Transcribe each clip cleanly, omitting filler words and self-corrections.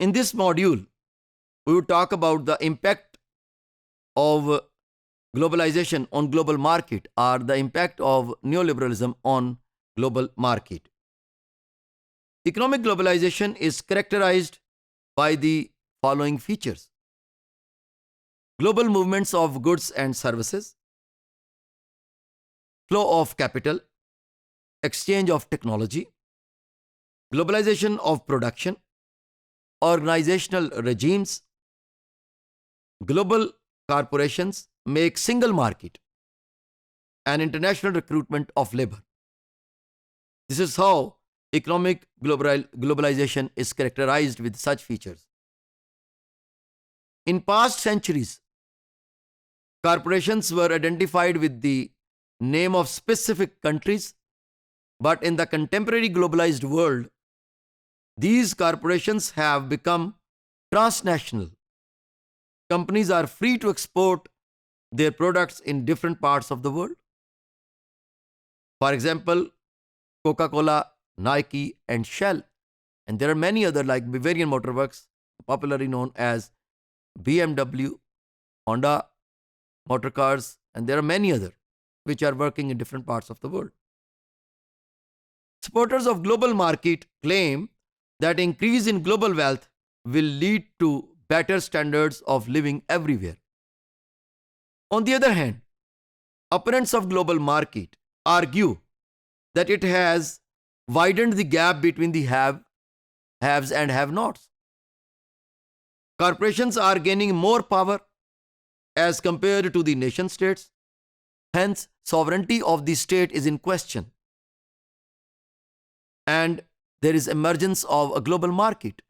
In this module, we will talk about the impact of globalization on global market or the impact of neoliberalism on global market. Economic globalization is characterized by the following features: global movements of goods and services, flow of capital, exchange of technology, globalization of production, organizational regimes, global corporations make single market, and international recruitment of labor. This is how economic globalization is characterized with such features. In past centuries, corporations were identified with the name of specific countries, but in the contemporary globalized world, these corporations have become transnational. Companies are free to export their products in different parts of the world. For example, Coca-Cola, Nike, and Shell. And there are many other like Bavarian Motor Works, popularly known as BMW, Honda Motor Cars, and there are many other which are working in different parts of the world. Supporters of global market claim that increase in global wealth will lead to better standards of living everywhere. On the other hand, opponents of global market argue that it has widened the gap between the haves and have-nots. Corporations are gaining more power as compared to the nation states. Hence, sovereignty of the state is in question. And there is emergence of a global market.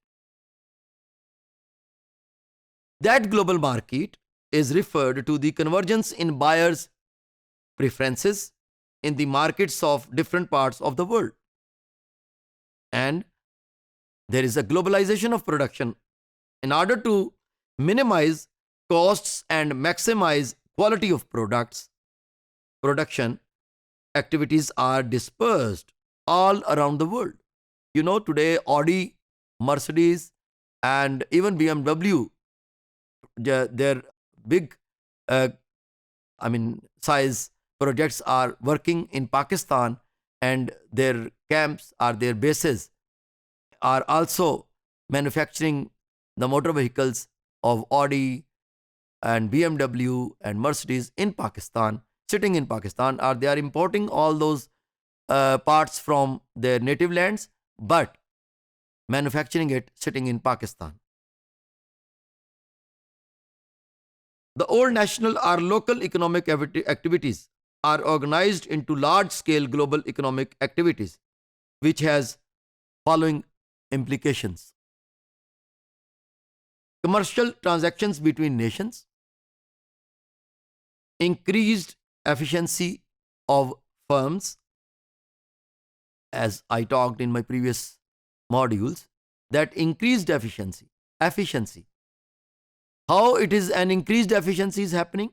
That global market is referred to the convergence in buyers' preferences in the markets of different parts of the world. And there is a globalization of production. In order to minimize costs and maximize quality of products, production activities are dispersed all around the world. You know, today Audi, Mercedes, and even BMW, their big, size projects are working in Pakistan, and their camps or their bases are also manufacturing the motor vehicles of Audi and BMW and Mercedes in Pakistan, sitting in Pakistan, or they are importing all those parts from their native lands, but manufacturing it sitting in Pakistan. The old national or local economic activities are organized into large-scale global economic activities, which has following implications: commercial transactions between nations, increased efficiency of firms, as I talked in my previous modules, that increased efficiency. How it is an increased efficiency is happening?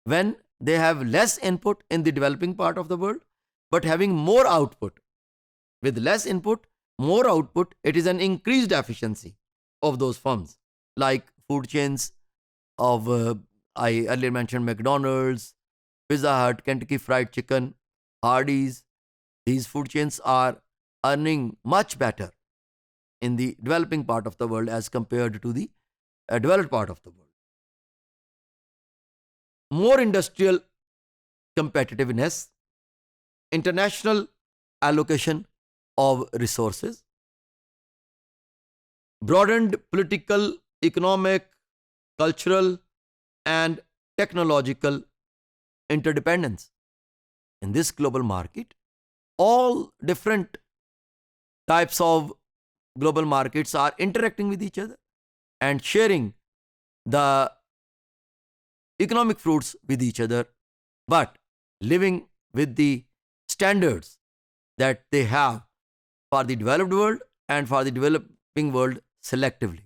When they have less input in the developing part of the world, but having more output. With less input, more output, it is an increased efficiency of those firms, like food chains of, I earlier mentioned McDonald's, Pizza Hut, Kentucky Fried Chicken, Hardee's. These food chains are earning much better in the developing part of the world as compared to the developed part of the world. More industrial competitiveness, international allocation of resources, broadened political, economic, cultural, and technological interdependence. In this global market, all different types of global markets are interacting with each other and sharing the economic fruits with each other, but living with the standards that they have for the developed world and for the developing world selectively.